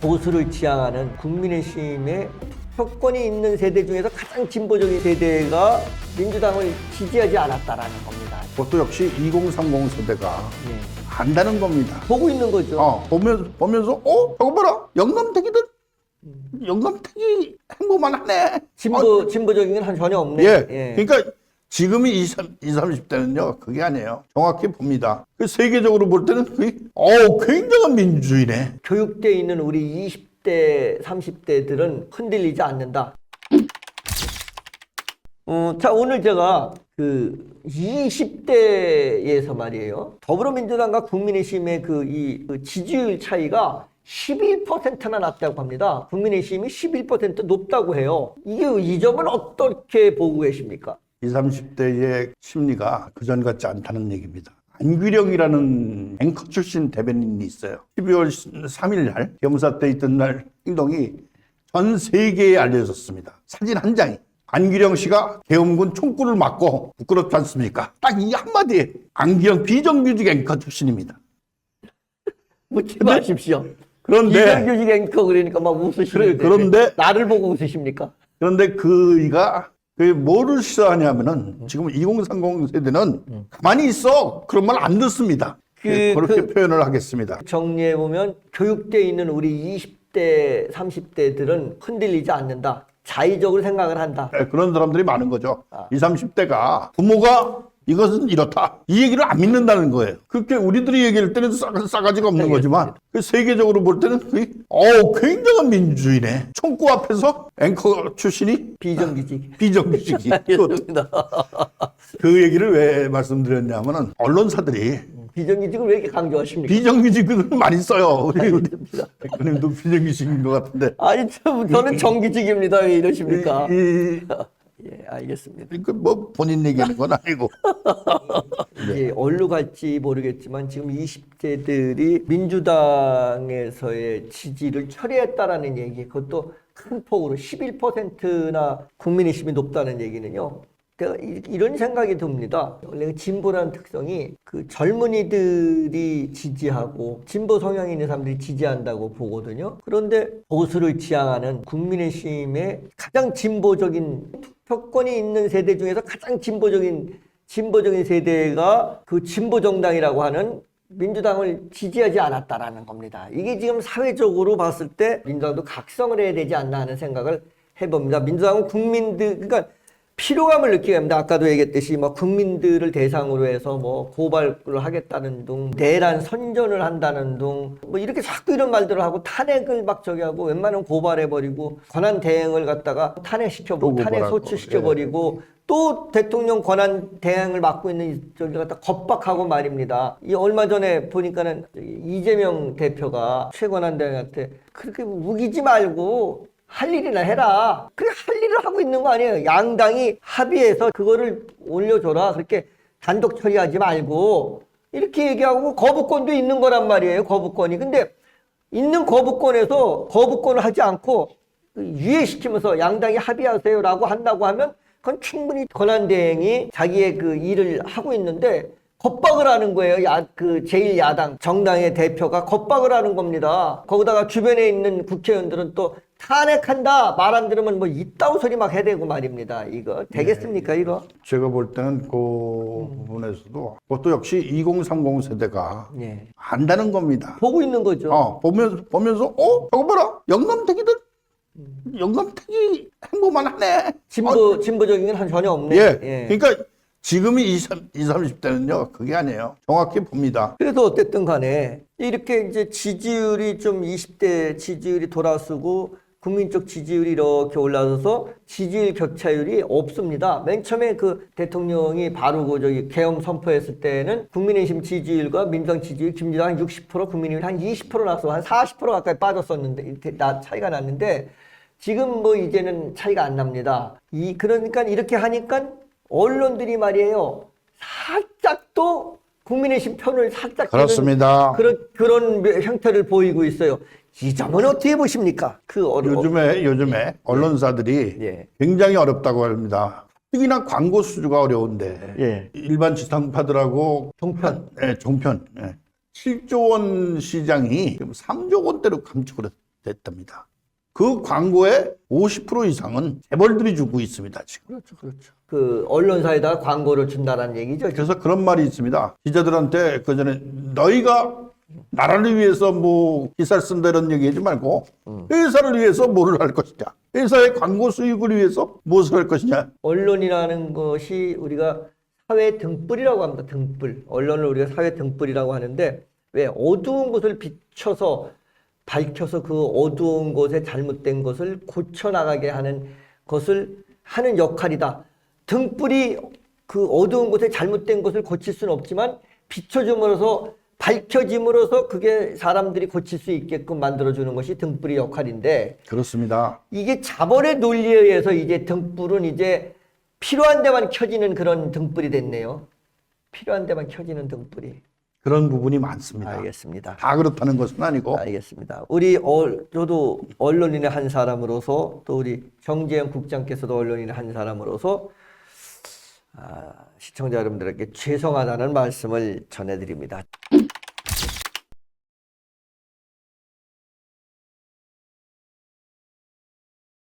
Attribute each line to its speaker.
Speaker 1: 보수를 지향하는 국민의힘의 투표권이 있는 세대 중에서 가장 진보적인 세대가 민주당을 지지하지 않았다라는 겁니다.
Speaker 2: 그것도 역시 2030 세대가
Speaker 1: 예.
Speaker 2: 안다는 겁니다.
Speaker 1: 보고 있는 거죠.
Speaker 2: 보면서 저거 봐라, 영감택이든 영감택이 행보만 하네.
Speaker 1: 진보적인 건 전혀 없네.
Speaker 2: 예. 그러니까 지금이 20, 30대는요 그게 아니에요. 정확히 봅니다. 그 세계적으로 볼 때는 그게 굉장한 민주주의네.
Speaker 1: 교육돼 있는 우리 20대, 30대들은 흔들리지 않는다. 자, 오늘 제가 그 20대에서 말이에요. 더불어민주당과 국민의힘의 그 지지율 차이가 11%나 났다고 합니다. 국민의힘이 11% 높다고 해요. 이 점은 어떻게 보고 계십니까?
Speaker 2: 20, 30대의 심리가 그전 같지 않다는 얘기입니다. 안규령이라는 앵커 출신 대변인이 있어요. 12월 3일 날 겸사 때 있던 날 행동이 전 세계에 알려졌습니다. 사진 한 장이. 안규령 씨가 계엄군 총구를 맞고 부끄럽지 않습니까? 딱 이 한마디에 안규령 비정규직 앵커 출신입니다.
Speaker 1: 묻지 마십시오.
Speaker 2: 그런데
Speaker 1: 비정규직 앵커 그러니까 막 웃으시는데
Speaker 2: 그런데
Speaker 1: 나를 보고 웃으십니까?
Speaker 2: 그런데 그이가 뭐를 시사하냐면은 지금 2030 세대는 가만히 있어 그런 말 안 듣습니다. 그렇게 표현을 하겠습니다.
Speaker 1: 정리해 보면 교육돼 있는 우리 20대, 30대들은 흔들리지 않는다. 자의적으로 생각을 한다.
Speaker 2: 그런 사람들이 많은 거죠. 20, 30대가 부모가 이것은 이렇다. 이 얘기를 안 믿는다는 거예요. 그렇게 우리들이 얘기할 때는 싸가지가 없는 거지만 세계적으로 볼 때는 그게 굉장한 민주주의네. 총구 앞에서 앵커 출신이 비정규직이.
Speaker 1: 알겠습니다.
Speaker 2: 그 얘기를 왜 말씀드렸냐면은 언론사들이
Speaker 1: 비정규직을 왜 이렇게 강조하십니까?
Speaker 2: 비정규직을 많이 써요. 우리 대표님도 비정규직인 것 같은데.
Speaker 1: 아니, 저는 정규직입니다. 왜 이러십니까? 예, 알겠습니다.
Speaker 2: 그러니까 뭐 본인 얘기하는 건 아니고.
Speaker 1: 예, 어디로 갈지 모르겠지만 지금 20대들이 민주당에서의 지지를 철회했다라는 얘기, 그것도 큰 폭으로 11%나 국민의힘이 높다는 얘기는요. 제가 이런 생각이 듭니다. 원래 진보라는 특성이 그 젊은이들이 지지하고 진보 성향이 있는 사람들이 지지한다고 보거든요. 그런데 보수를 지향하는 국민의힘의 가장 진보적인 투표권이 있는 세대 중에서 가장 진보적인 세대가 그 진보 정당이라고 하는 민주당을 지지하지 않았다라는 겁니다. 이게 지금 사회적으로 봤을 때 민주당도 각성을 해야 되지 않나 하는 생각을 해봅니다. 민주당은 그러니까 피로감을 느끼게 합니다. 아까도 얘기했듯이 국민들을 대상으로 해서 고발을 하겠다는 둥, 내란 선전을 한다는 둥, 이렇게 자꾸 이런 말들을 하고 탄핵을 하고 웬만하면 고발해버리고 권한 대행을 갖다가 탄핵시켜버리고 탄핵 소추시켜버리고 또 대통령 권한 대행을 맡고 있는 저기를 갖다 겁박하고 말입니다. 이 얼마 전에 보니까는 이재명 대표가 최권한 대행한테 그렇게 우기지 말고 할 일이나 해라. 그래, 할 일을 하고 있는 거 아니에요. 양당이 합의해서 그거를 올려줘라. 그렇게 단독 처리하지 말고 이렇게 얘기하고 거부권도 있는 거란 말이에요. 거부권이. 근데 있는 거부권에서 거부권을 하지 않고 유예시키면서 양당이 합의하세요라고 한다고 하면 그건 충분히 권한대행이 자기의 그 일을 하고 있는데 겁박을 하는 거예요. 제1야당 정당의 대표가 겁박을 하는 겁니다. 거기다가 주변에 있는 국회의원들은 또 탄핵한다 말 안 들으면 이따오 소리 막 해대고 말입니다. 이거 되겠습니까? 이거?
Speaker 2: 제가 볼 때는 그 부분에서도 그것도 역시 2030 세대가 안다는 겁니다.
Speaker 1: 보고 있는 거죠.
Speaker 2: 보면서 저거 봐라, 영감택이든 영감택이 행보만 하네.
Speaker 1: 진보적인 건 전혀 없네.
Speaker 2: 그러니까 지금이 20, 30대는요 그게 아니에요. 정확히 봅니다.
Speaker 1: 그래서 어쨌든 간에 이렇게 이제 지지율이 좀 20대 지지율이 돌아서고 국민적 지지율이 이렇게 올라서서 지지율 격차율이 없습니다. 맨 처음에 그 대통령이 바로 계엄 선포했을 때는 국민의힘 지지율과 민주당 지지율, 김민당 한 60%, 국민의힘 한 20% 나서 한 40% 가까이 빠졌었는데 차이가 났는데 지금 이제는 차이가 안 납니다. 그러니까 이렇게 하니까 언론들이 말이에요. 살짝 또 국민의힘 편을 살짝
Speaker 2: 그렇습니다.
Speaker 1: 그런 형태를 보이고 있어요. 이 점은 어떻게 보십니까?
Speaker 2: 요즘에 언론사들이 굉장히 어렵다고 합니다. 특히나 광고 수주가 어려운데 일반 지상파들하고 종편 7조 원 시장이 지금 3조 원대로 감축을 했어요. 됐답니다. 그 광고의 50% 이상은 재벌들이 주고 있습니다, 지금.
Speaker 1: 그렇죠, 그렇죠. 그 언론사에다가 광고를 준다는 얘기죠.
Speaker 2: 그래서 그런 말이 있습니다. 기자들한테 그 전에 너희가 나라를 위해서 뭐 기사를 쓴다 이런 얘기하지 말고 회사를 위해서 뭐를 할 것이냐. 회사의 광고 수익을 위해서 무엇을 할 것이냐.
Speaker 1: 언론이라는 것이 우리가 사회 등불이라고 합니다. 등불. 언론을 우리가 사회 등불이라고 하는데 왜 어두운 것을 비춰서 밝혀서 그 어두운 곳에 잘못된 것을 고쳐나가게 하는 것을 하는 역할이다. 등불이 그 어두운 곳에 잘못된 것을 고칠 수는 없지만 비춰줌으로써 밝혀짐으로써 그게 사람들이 고칠 수 있게끔 만들어주는 것이 등불의 역할인데
Speaker 2: 그렇습니다.
Speaker 1: 이게 자본의 논리에 의해서 이제 등불은 이제 필요한 데만 켜지는 그런 등불이 됐네요. 필요한 데만 켜지는 등불이.
Speaker 2: 그런 부분이 많습니다.
Speaker 1: 알겠습니다.
Speaker 2: 다 그렇다는 것은 아니고.
Speaker 1: 알겠습니다. 저도 언론인의 한 사람으로서 또 우리 정재영 국장께서도 언론인의 한 사람으로서 시청자 여러분들에게 죄송하다는 말씀을 전해드립니다.